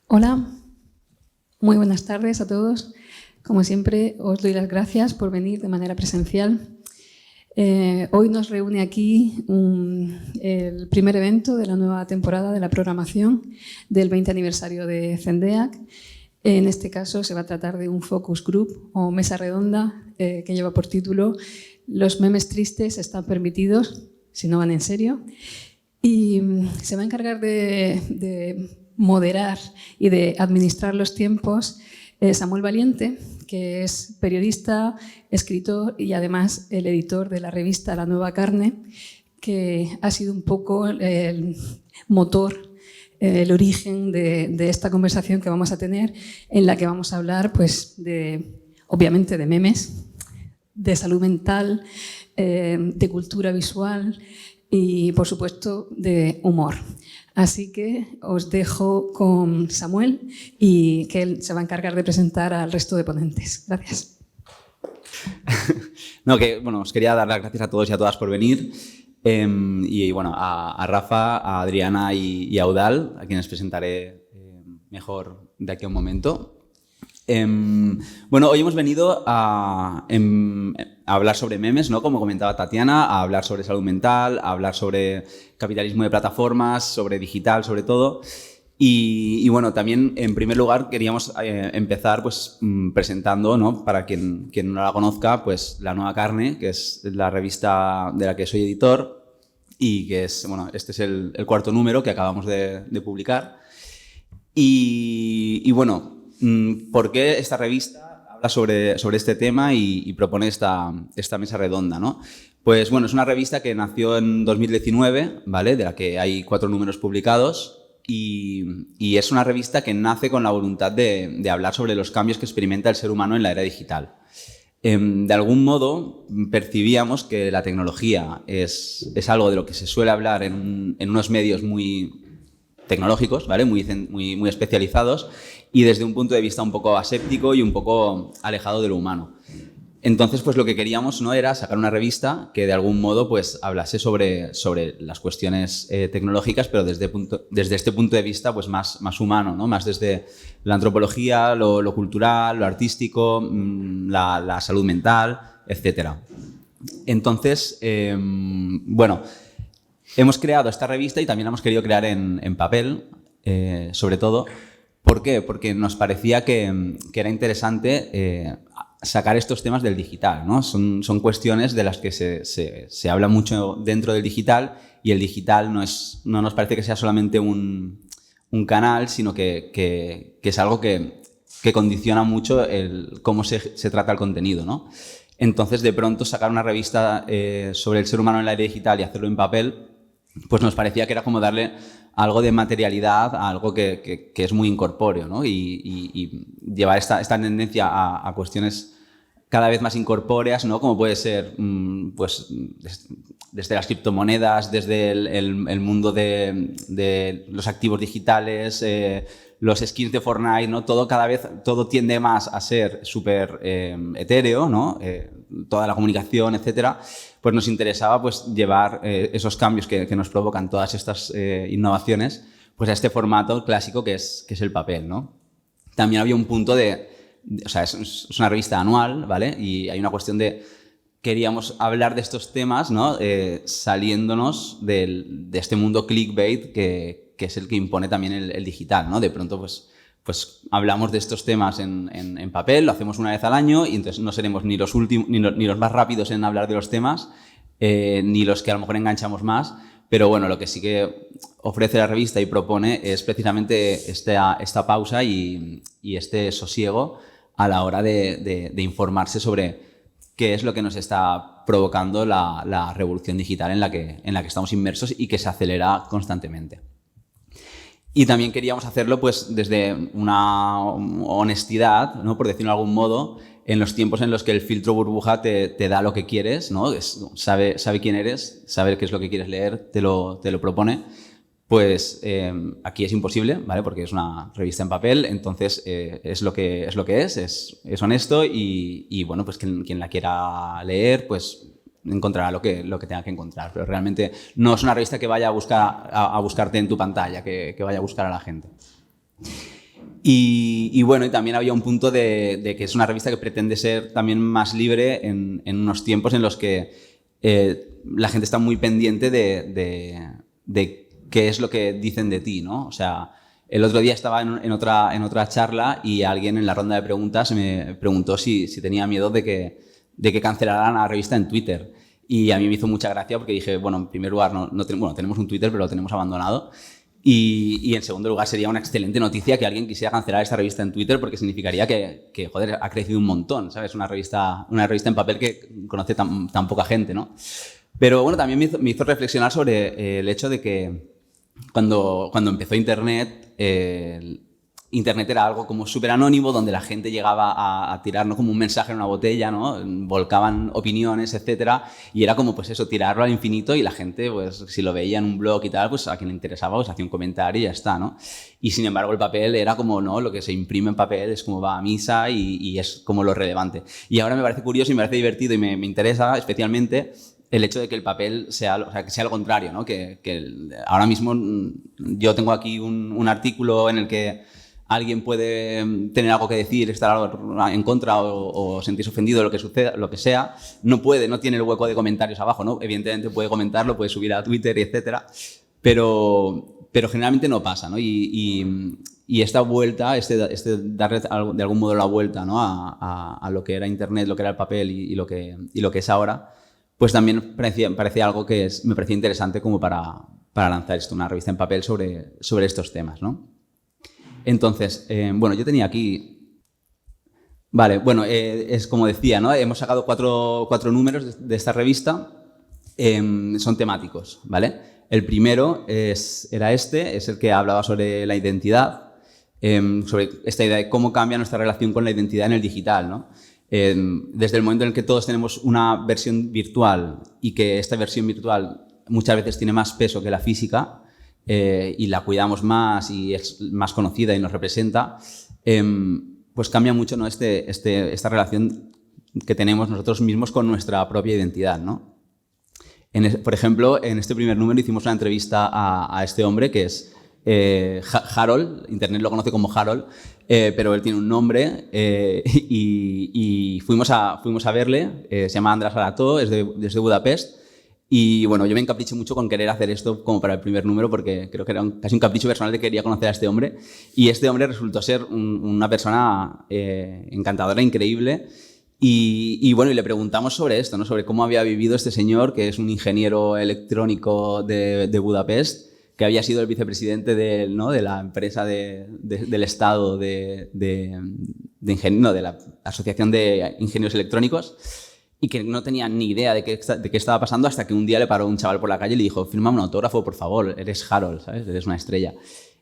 Hola, muy buenas tardes a todos. Como siempre, os doy las gracias por venir de manera presencial. Hoy nos reúne aquí el primer evento de la nueva temporada de la programación del 20 aniversario de Zendeac. En este caso se va a tratar de un focus group o mesa redonda que lleva por título "Los memes tristes están permitidos si no van en serio". Y se va a encargar de moderar y de administrar los tiempos Samuel Valiente, que es periodista, escritor y además el editor de la revista La Nueva Carne, que ha sido un poco el motor, el origen de esta conversación que vamos a tener, en la que vamos a hablar, pues, obviamente de memes, de salud mental, de cultura visual y, por supuesto, de humor. Así que os dejo con Samuel y que él se va a encargar de presentar al resto de ponentes. Gracias. Os quería dar las gracias a todos y a todas por venir. Y bueno, a Rafa, a Adriana y a Eudal, a quienes presentaré mejor de aquí a un momento. Hoy hemos venido a hablar sobre memes, ¿no? Como comentaba Tatiana, a hablar sobre salud mental, a hablar sobre capitalismo de plataformas, sobre digital, sobre todo. Y bueno, también en primer lugar queríamos empezar pues, presentando, ¿no? Para quien no la conozca, pues La Nueva Carne, que es la revista de la que soy editor y que es, bueno, este es el cuarto número que acabamos de publicar. Y bueno, ¿por qué esta revista habla sobre este tema y propone esta mesa redonda, ¿no? Pues bueno, es una revista que nació en 2019, ¿vale? De la que hay 4 números publicados y es una revista que nace con la voluntad de hablar sobre los cambios que experimenta el ser humano en la era digital. De algún modo percibíamos que la tecnología es algo de lo que se suele hablar en unos medios muy tecnológicos, ¿vale? Muy especializados y desde un punto de vista un poco aséptico y un poco alejado de lo humano. Entonces, pues lo que queríamos, ¿no? Era sacar una revista que de algún modo pues hablase sobre las cuestiones tecnológicas, pero desde este punto de vista pues más humano, ¿no? Más desde la antropología, lo cultural, lo artístico, la salud mental, etcétera. Entonces, bueno, hemos creado esta revista y también la hemos querido crear en papel, sobre todo. ¿Por qué? Porque nos parecía que era interesante sacar estos temas del digital, ¿no? Son cuestiones de las que se habla mucho dentro del digital y el digital no nos parece que sea solamente un canal, sino que es algo que condiciona mucho cómo se trata el contenido, ¿no? Entonces, de pronto, sacar una revista sobre el ser humano en la era digital y hacerlo en papel, pues nos parecía que era como darle algo de materialidad a algo que es muy incorpóreo, ¿no? Y llevar esta tendencia a cuestiones cada vez más incorpóreas, ¿no? Como puede ser pues, desde las criptomonedas, desde el mundo de los activos digitales, los skins de Fortnite, ¿no? Todo tiende más a ser súper etéreo, ¿no? Toda la comunicación, etcétera. Pues nos interesaba pues, llevar esos cambios que nos provocan todas estas innovaciones pues, a este formato clásico que es el papel, ¿no? También había un punto o sea, es una revista anual, ¿vale? Y hay una cuestión queríamos hablar de estos temas, ¿no? Saliéndonos de este mundo clickbait que es el que impone también el digital, ¿no? De pronto, pues hablamos de estos temas en papel, lo hacemos una vez al año y entonces no seremos ni los últimos ni los más rápidos en hablar de los temas, ni los que a lo mejor enganchamos más, pero bueno, lo que sí que ofrece la revista y propone es precisamente esta pausa y este sosiego a la hora de informarse sobre qué es lo que nos está provocando la revolución digital en la que estamos inmersos y que se acelera constantemente. Y también queríamos hacerlo pues, desde una honestidad, ¿no? Por decirlo de algún modo, en los tiempos en los que el filtro burbuja te da lo que quieres, ¿no? Sabe quién eres, sabe qué es lo que quieres leer, te lo propone. Pues aquí es imposible, ¿vale? Porque es una revista en papel, entonces es lo que es honesto y bueno, pues quien la quiera leer, pues encontrará lo que tenga que encontrar. Pero realmente no es una revista que vaya a buscarte en tu pantalla, que vaya a buscar a la gente. Y bueno, y también había un punto de que es una revista que pretende ser también más libre en unos tiempos en los que la gente está muy pendiente de qué es lo que dicen de ti, ¿no? O sea, el otro día estaba en otra charla y alguien en la ronda de preguntas me preguntó si tenía miedo de que cancelaran la revista en Twitter. Y a mí me hizo mucha gracia porque dije, bueno, en primer lugar, tenemos un Twitter, pero lo tenemos abandonado. Y en segundo lugar, sería una excelente noticia que alguien quisiera cancelar esta revista en Twitter porque significaría que joder, ha crecido un montón, ¿sabes? Una revista en papel que conoce tan poca gente, ¿no? Pero bueno, también me hizo reflexionar sobre el hecho de que cuando empezó Internet, Internet era algo como súper anónimo, donde la gente llegaba a tirar, ¿no?, como un mensaje en una botella, ¿no? Volcaban opiniones, etcétera, y era como, pues eso, tirarlo al infinito y la gente, pues si lo veía en un blog y tal, pues a quien le interesaba, pues hacía un comentario y ya está, ¿no? Y sin embargo el papel era como, no, lo que se imprime en papel es como va a misa y es como lo relevante. Y ahora me parece curioso y me parece divertido y me interesa especialmente el hecho de que el papel sea, que sea lo contrario, ¿no? Que ahora mismo yo tengo aquí un artículo en el que alguien puede tener algo que decir, estar en contra o sentirse ofendido de lo que suceda, lo que sea, no tiene el hueco de comentarios abajo, ¿no? Evidentemente puede comentarlo, puede subir a Twitter, etcétera, pero generalmente no pasa, ¿no? Y esta vuelta, darle de algún modo la vuelta, ¿no?, a lo que era Internet, lo que era el papel y lo que es ahora, pues también parecía algo que me parecía interesante como para lanzar una revista en papel sobre estos temas, ¿no? Entonces, bueno, yo tenía aquí... Vale, bueno, es como decía, ¿no? Hemos sacado cuatro números de esta revista. Son temáticos, ¿vale? El primero era es el que hablaba sobre la identidad, sobre esta idea de cómo cambia nuestra relación con la identidad en el digital, ¿no? Desde el momento en el que todos tenemos una versión virtual y que esta versión virtual muchas veces tiene más peso que la física, y la cuidamos más y es más conocida y nos representa, pues cambia mucho, ¿no?, esta relación que tenemos nosotros mismos con nuestra propia identidad, ¿no? Por ejemplo, en este primer número hicimos una entrevista a este hombre que es Harold. Internet lo conoce como Harold, pero él tiene un nombre, y fuimos a verle. Se llama András Arató, es desde Budapest. Y bueno, yo me encapriché mucho con querer hacer esto como para el primer número porque creo que era casi un capricho personal de que quería conocer a este hombre. Y este hombre resultó ser una persona encantadora, increíble. Y bueno, y le preguntamos sobre esto, ¿no?, sobre cómo había vivido este señor, que es un ingeniero electrónico de Budapest, que había sido el vicepresidente de la empresa del Estado de la Asociación de Ingenieros Electrónicos, y que no tenía ni idea de qué estaba pasando hasta que un día le paró un chaval por la calle y le dijo: fírmame un autógrafo, por favor, eres Harold, ¿sabes? Eres una estrella.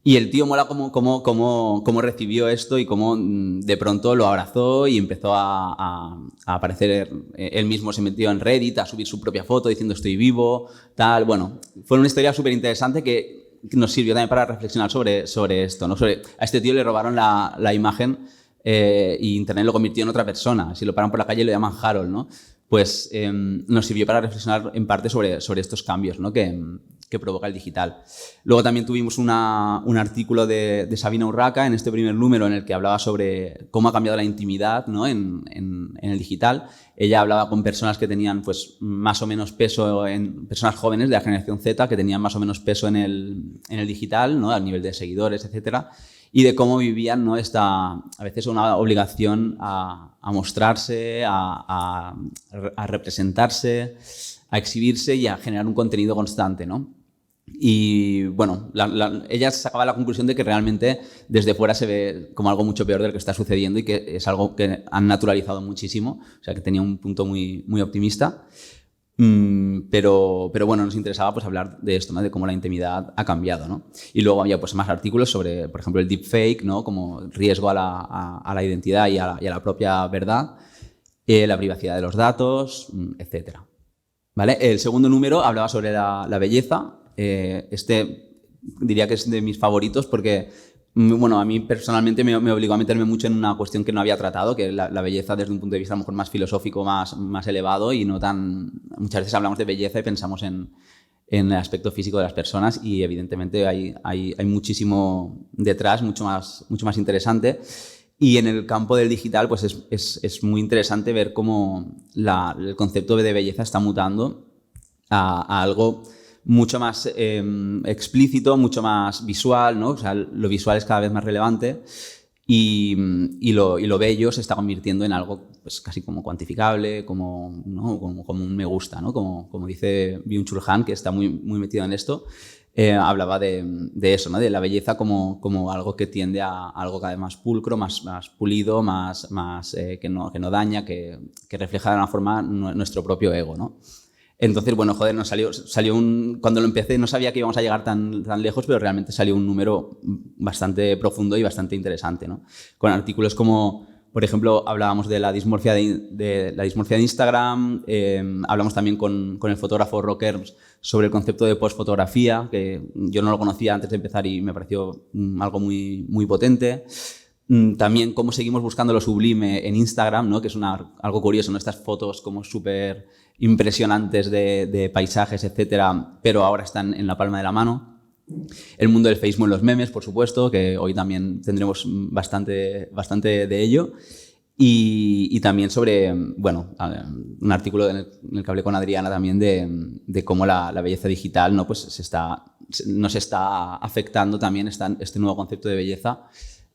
Y el tío mola cómo recibió esto y cómo de pronto lo abrazó y empezó a aparecer. Él mismo se metió en Reddit a subir su propia foto diciendo estoy vivo, tal. Bueno, fue una historia súper interesante que nos sirvió también para reflexionar sobre esto, ¿no? A este tío le robaron la imagen, y Internet lo convirtió en otra persona. Si lo paran por la calle lo llaman Harold, ¿no? Pues nos sirvió para reflexionar en parte sobre estos cambios, ¿no?, que provoca el digital. Luego también tuvimos un artículo de Sabina Urraca en este primer número en el que hablaba sobre cómo ha cambiado la intimidad, ¿no?, en el digital. Ella hablaba con personas que tenían pues más o menos peso, personas jóvenes de la generación Z que tenían más o menos peso en el digital, ¿no?, a nivel de seguidores, etcétera, y de cómo vivían, ¿no?, a veces una obligación a mostrarse, a representarse, a exhibirse y a generar un contenido constante, ¿no? Y bueno, ella sacaba la conclusión de que realmente desde fuera se ve como algo mucho peor de lo que está sucediendo y que es algo que han naturalizado muchísimo, o sea que tenía un punto muy, muy optimista. Pero bueno, nos interesaba pues hablar de esto, ¿no?, de cómo la intimidad ha cambiado, ¿no? Y luego había pues más artículos sobre, por ejemplo, el deepfake, ¿no?, como riesgo a la identidad y a la propia verdad, la privacidad de los datos, etcétera. ¿Vale? El segundo número hablaba sobre la belleza. Diría que es de mis favoritos porque, bueno, a mí personalmente me obligó a meterme mucho en una cuestión que no había tratado, que es la belleza desde un punto de vista a lo mejor más filosófico, más elevado y no tan... Muchas veces hablamos de belleza y pensamos en en el aspecto físico de las personas y evidentemente hay muchísimo detrás, mucho más interesante. Y en el campo del digital pues es muy interesante ver cómo el concepto de belleza está mutando a algo mucho más explícito, mucho más visual, ¿no? O sea, lo visual es cada vez más relevante y lo bello se está convirtiendo en algo pues, casi como cuantificable, como, ¿no? como un me gusta, ¿no? Como dice Byung-Chul Han, que está muy metido en esto. Hablaba de eso, ¿no? De la belleza como algo que tiende a algo cada vez más pulcro, más pulido, más que no daña, que refleja de alguna forma nuestro propio ego, ¿no? Entonces, bueno, joder, nos salió cuando lo empecé no sabía que íbamos a llegar tan lejos, pero realmente salió un número bastante profundo y bastante interesante, ¿no? Con artículos como, por ejemplo, hablábamos de la dismorfia de Instagram, hablamos también con el fotógrafo Rocker sobre el concepto de postfotografía, que yo no lo conocía antes de empezar y me pareció algo muy potente. También cómo seguimos buscando lo sublime en Instagram, ¿no? Que es algo curioso, ¿no? Estas fotos como súper impresionantes de paisajes, etcétera, pero ahora están en la palma de la mano. El mundo del Facebook en los memes, por supuesto, que hoy también tendremos bastante de ello. Y también sobre, bueno, un artículo en el que hablé con Adriana también de cómo la belleza digital, ¿no? Pues nos está afectando también este nuevo concepto de belleza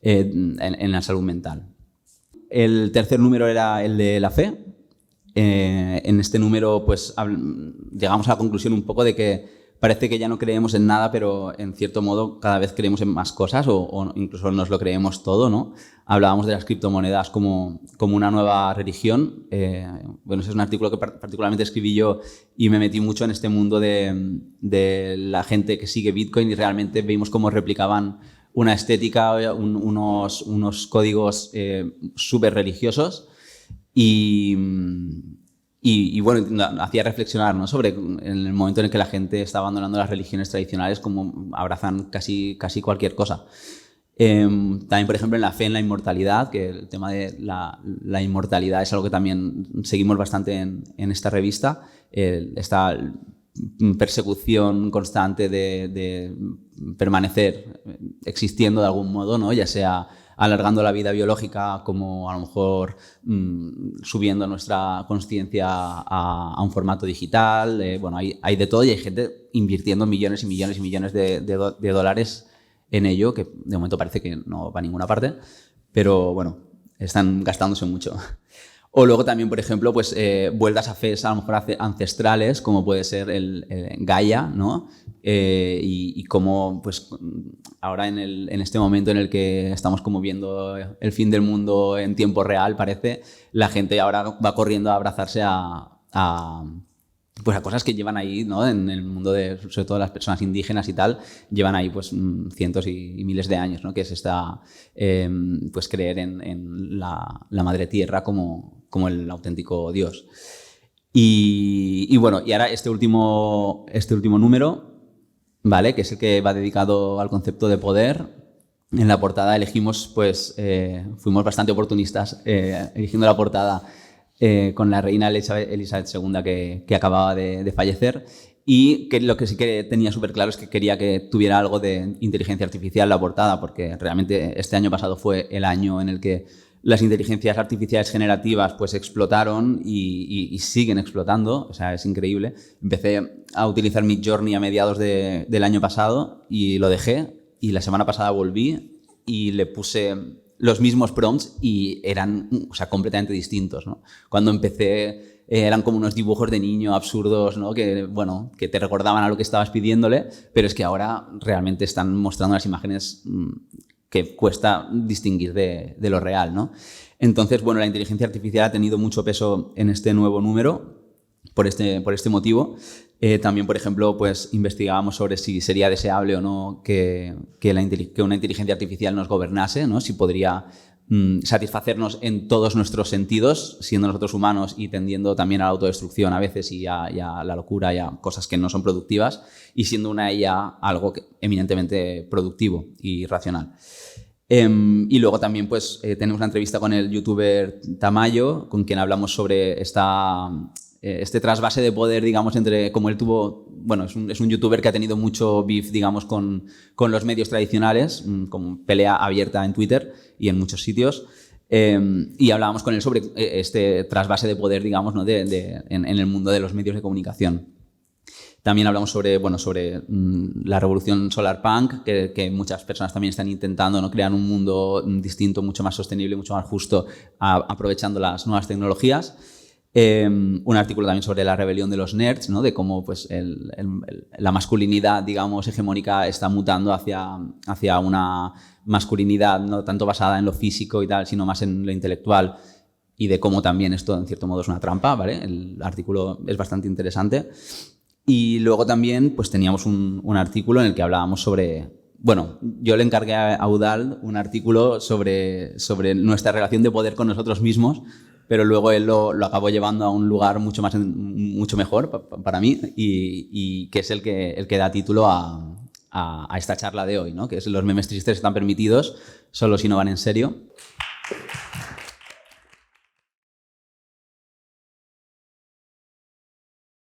en la salud mental. El tercer número era el de la fe. En este número pues llegamos a la conclusión un poco de que parece que ya no creemos en nada, pero en cierto modo cada vez creemos en más cosas o incluso nos lo creemos todo, ¿no? Hablábamos de las criptomonedas como una nueva religión. Bueno, ese es un artículo que particularmente escribí yo y me metí mucho en este mundo de la gente que sigue Bitcoin y realmente vimos cómo replicaban una estética, unos códigos súper religiosos y bueno, hacía reflexionar, ¿no? Sobre en el momento en el que la gente está abandonando las religiones tradicionales, como abrazan casi cualquier cosa. También, por ejemplo, en la fe en la inmortalidad, que el tema de la inmortalidad es algo que también seguimos bastante en esta revista. Esta persecución constante de permanecer existiendo de algún modo, ¿no? Ya sea alargando la vida biológica, como a lo mejor subiendo nuestra consciencia a un formato digital. Bueno, hay de todo y hay gente invirtiendo millones y millones y millones de dólares en ello, que de momento parece que no va a ninguna parte, pero bueno, están gastándose mucho. O luego también, por ejemplo, pues vueltas a fes a lo mejor ancestrales, como puede ser el Gaia, ¿no? Y cómo, pues, ahora en este momento en el que estamos como viendo el fin del mundo en tiempo real, parece, la gente ahora va corriendo a abrazarse pues a cosas que llevan ahí, ¿no? En el mundo sobre todo las personas indígenas y tal, llevan ahí pues cientos y miles de años, ¿no? Que es pues creer en la madre tierra como el auténtico Dios. Y bueno, y ahora este último número, ¿vale? Que es el que va dedicado al concepto de poder. En la portada elegimos, pues, fuimos bastante oportunistas eligiendo la portada con la reina Elizabeth II que acababa de fallecer, y que lo que sí que tenía súper claro es que quería que tuviera algo de inteligencia artificial la portada, porque realmente este año pasado fue el año en el que las inteligencias artificiales generativas pues explotaron y siguen explotando, o sea, es increíble. Empecé a utilizar Midjourney a mediados del año pasado y lo dejé, y la semana pasada volví y le puse los mismos prompts y eran, o sea, completamente distintos, ¿no? Cuando empecé eran como unos dibujos de niño absurdos, ¿no? Que, bueno, que te recordaban a lo que estabas pidiéndole, pero es que ahora realmente están mostrando las imágenes que cuesta distinguir de lo real, ¿no? Entonces, bueno, la inteligencia artificial ha tenido mucho peso en este nuevo número por este motivo. También, por ejemplo, pues investigábamos sobre si sería deseable o no que una inteligencia artificial nos gobernase, ¿no? Si podría satisfacernos en todos nuestros sentidos, siendo nosotros humanos y tendiendo también a la autodestrucción a veces y a la locura y a cosas que no son productivas, y siendo una IA algo eminentemente productivo y racional. Y luego también pues, tenemos una entrevista con el youtuber Tamayo, con quien hablamos sobre este trasvase de poder, digamos, entre como él tuvo bueno, es un youtuber que ha tenido mucho beef, digamos, con los medios tradicionales, como pelea abierta en Twitter y en muchos sitios. Y hablábamos con él sobre este trasvase de poder, digamos, ¿no? en el mundo de los medios de comunicación. También hablamos sobre la revolución solarpunk, que muchas personas también están intentando, ¿no? Crear un mundo distinto, mucho más sostenible, mucho más justo, aprovechando las nuevas tecnologías. Un artículo también sobre la rebelión de los nerds, ¿no? De cómo pues, la masculinidad, digamos, hegemónica está mutando hacia una masculinidad no tanto basada en lo físico y tal, sino más en lo intelectual, y de cómo también esto, en cierto modo, es una trampa, ¿vale? El artículo es bastante interesante. Y luego también pues, teníamos un artículo en el que hablábamos sobre... Bueno, yo le encargué a Eudald un artículo sobre nuestra relación de poder con nosotros mismos, pero luego él lo acabó llevando a un lugar mucho mejor para mí, y que es el que da título a esta charla de hoy, ¿no? Que es los memes tristes están permitidos, solo si no van en serio.